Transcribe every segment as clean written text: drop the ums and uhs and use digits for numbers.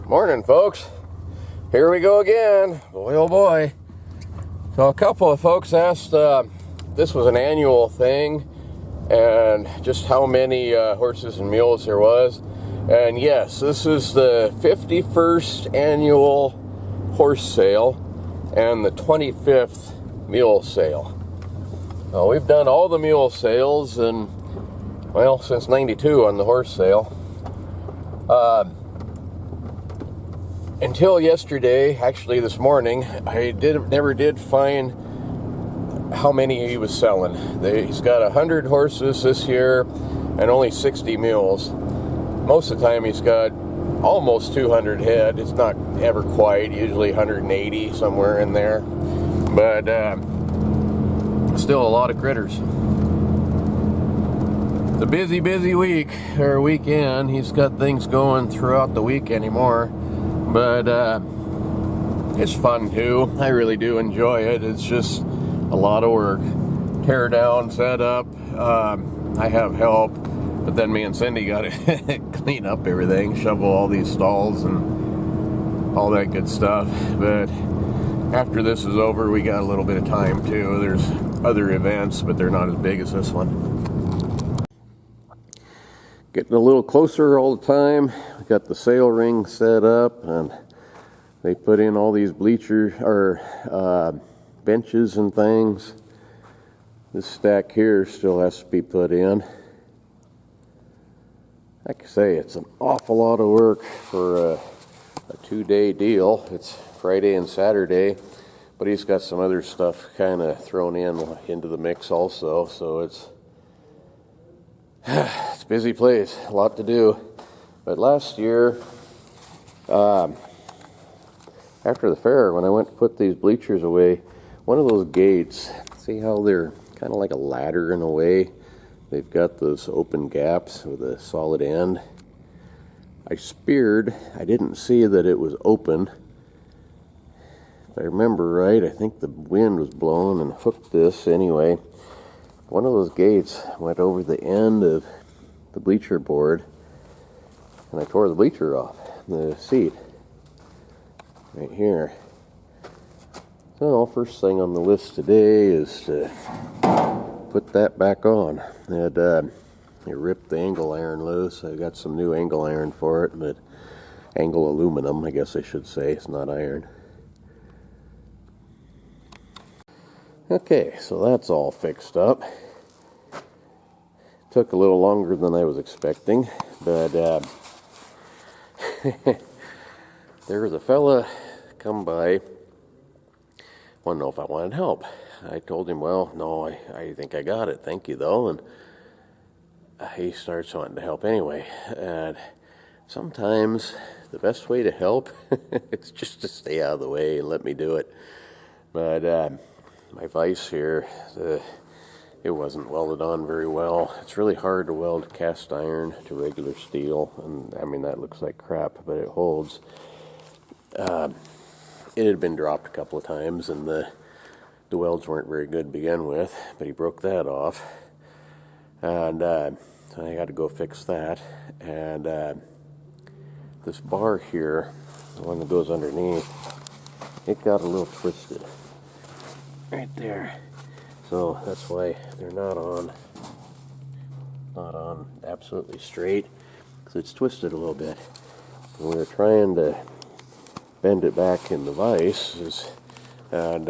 Morning, folks. Here we go again. Boy, oh boy. So a couple of folks asked, this was an annual thing, and just how many horses and mules there was. And yes, this is the 51st annual horse sale and the 25th mule sale. We've done all the mule sales and, well, since '92 on the horse sale. Until yesterday, actually this morning, I never did find how many he was selling. He's got 100 horses this year and only 60 mules. Most of the time he's got almost 200 head. It's not ever quite, usually 180, somewhere in there. But still a lot of critters. It's a busy week, or weekend. He's got things going throughout the week anymore. But it's fun too. I really do enjoy it. It's just a lot of work. Tear down, set up. I have help, but then me and Cindy got to clean up everything, shovel all these stalls and all that good stuff. But after this is over, we got a little bit of time too. There's other events, but they're not as big as this one. Getting a little closer all the time. We got the sale ring set up, and they put in all these bleachers or benches and things. This stack here still has to be put in. Like I say, it's an awful lot of work for a 2-day deal. It's Friday and Saturday, but he's got some other stuff kind of thrown into the mix also, so it's a busy place, a lot to do. But last year, after the fair, when I went to put these bleachers away, one of those gates, see how they're kind of like a ladder in a way? They've got those open gaps with a solid end. I speared, I didn't see that it was open. If I remember right, I think the wind was blowing and hooked this anyway. One of those gates went over the end of the bleacher board, and I tore the bleacher off, the seat, right here. So, first thing on the list today is to put that back on. It ripped the angle iron loose. I got some new angle iron for it, but angle aluminum, I guess I should say. It's not iron. Okay, so that's all fixed up. Took a little longer than I was expecting, but there was a fella come by, wanted to know if I wanted help. I told him, well, no, I think I got it, thank you though, and he starts wanting to help anyway. And sometimes the best way to help is just to stay out of the way and let me do it. But my vise here, it wasn't welded on very well. It's really hard to weld cast iron to regular steel, and I mean that looks like crap, but it holds. It had been dropped a couple of times, and the welds weren't very good to begin with, but he broke that off, and so I had to go fix that. And this bar here, the one that goes underneath, it got a little twisted right there. So that's why they're not on absolutely straight, because it's twisted a little bit. And we were trying to bend it back in the vise, and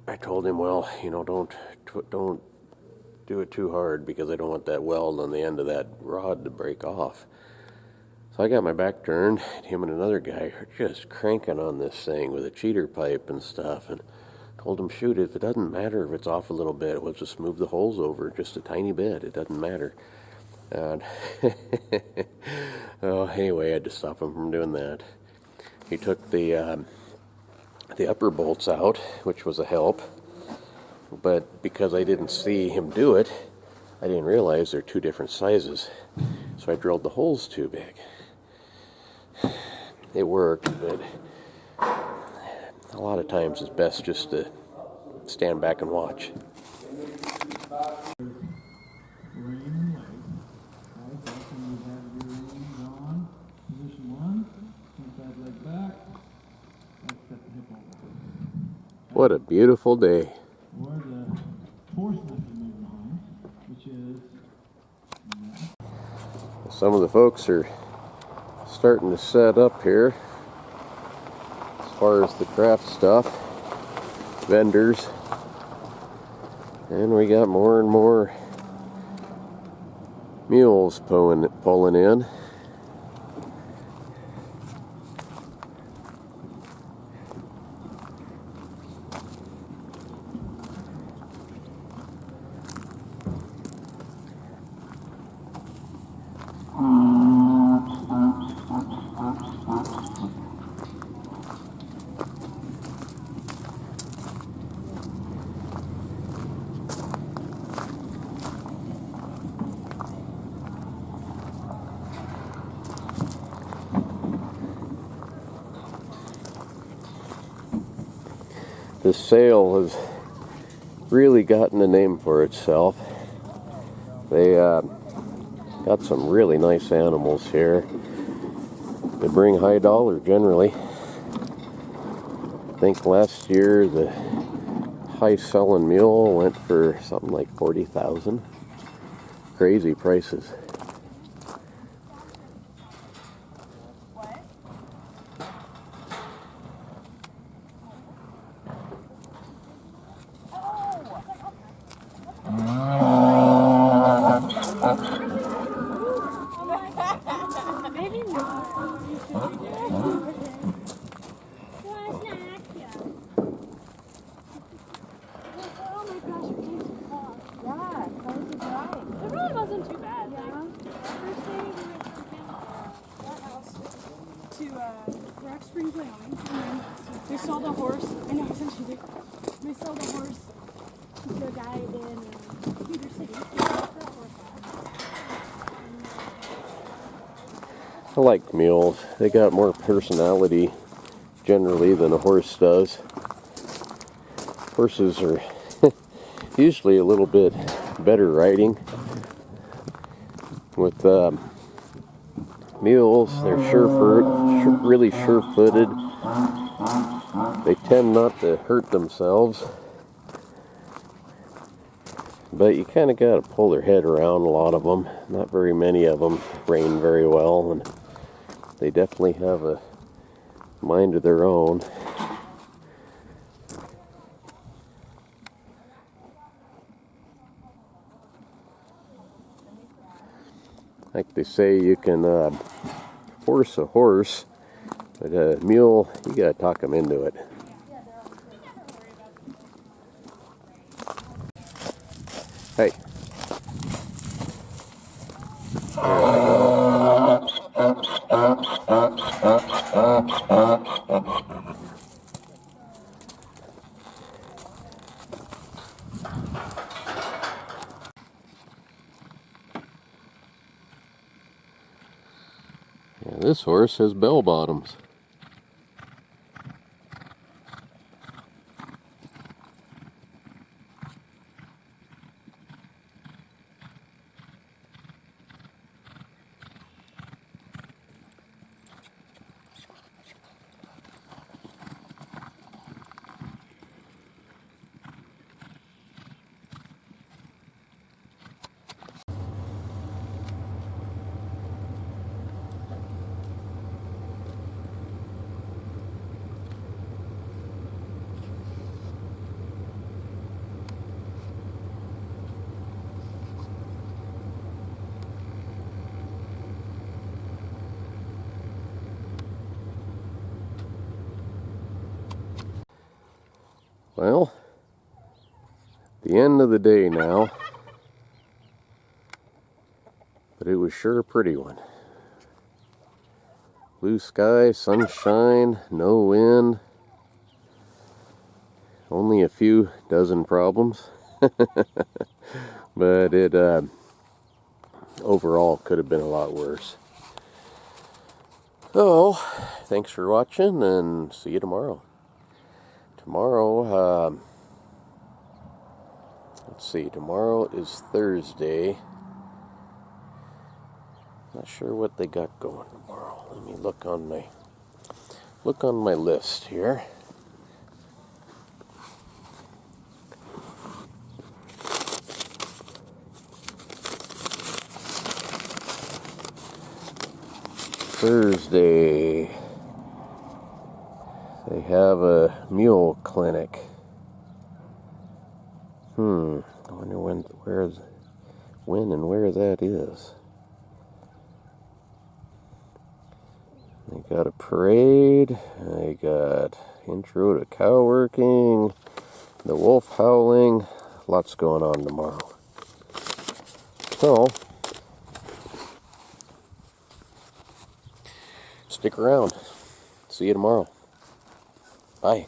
I told him, well, you know, don't do it too hard, because I don't want that weld on the end of that rod to break off. So I got my back turned, and him and another guy are just cranking on this thing with a cheater pipe and stuff, and told him, shoot, if it doesn't matter if it's off a little bit, we'll just move the holes over just a tiny bit, it doesn't matter. And oh, anyway, I had to stop him from doing that. He took the upper bolts out, which was a help, but because I didn't see him do it, I didn't realize they're two different sizes, so I drilled the holes too big. It worked, but a lot of times it's best just to stand back and watch. What a beautiful day. Or the fourth method moving on, which is Some of the folks are starting to set up here as far as the craft stuff, vendors, and we got more and more mules pulling in. This sale has really gotten a name for itself. They got some really nice animals here. They bring high dollar generally. I think last year the high selling mule went for something like $40,000. Crazy prices. Maybe not. Oh my gosh, we came too far. Yeah, that was a drive. It really wasn't too bad. Yeah. First day we went from that house to Rock Springs, Wyoming, and then we sold a horse. I know, essentially, we sold a horse to a guy in Cedar City. I like mules. They got more personality generally than a horse does. Horses are usually a little bit better riding. With mules, they're really sure-footed. They tend not to hurt themselves. But you kind of got to pull their head around, a lot of them. Not very many of them rein very well, and they definitely have a mind of their own. Like they say, you can force a horse, but a mule, you got to talk them into it. Hey. Yeah, this horse has bell bottoms. Well, the end of the day now, but it was sure a pretty one. Blue sky, sunshine, no wind, only a few dozen problems, but it overall could have been a lot worse. So, thanks for watching, and see you tomorrow. Tomorrow, let's see, tomorrow is Thursday. Not sure what they got going tomorrow. Let me look on my list here. Thursday, they have a mule clinic. I wonder when and where that is. They got a parade. They got intro to cow working, the wolf howling. Lots going on tomorrow. So, stick around. See you tomorrow. Bye.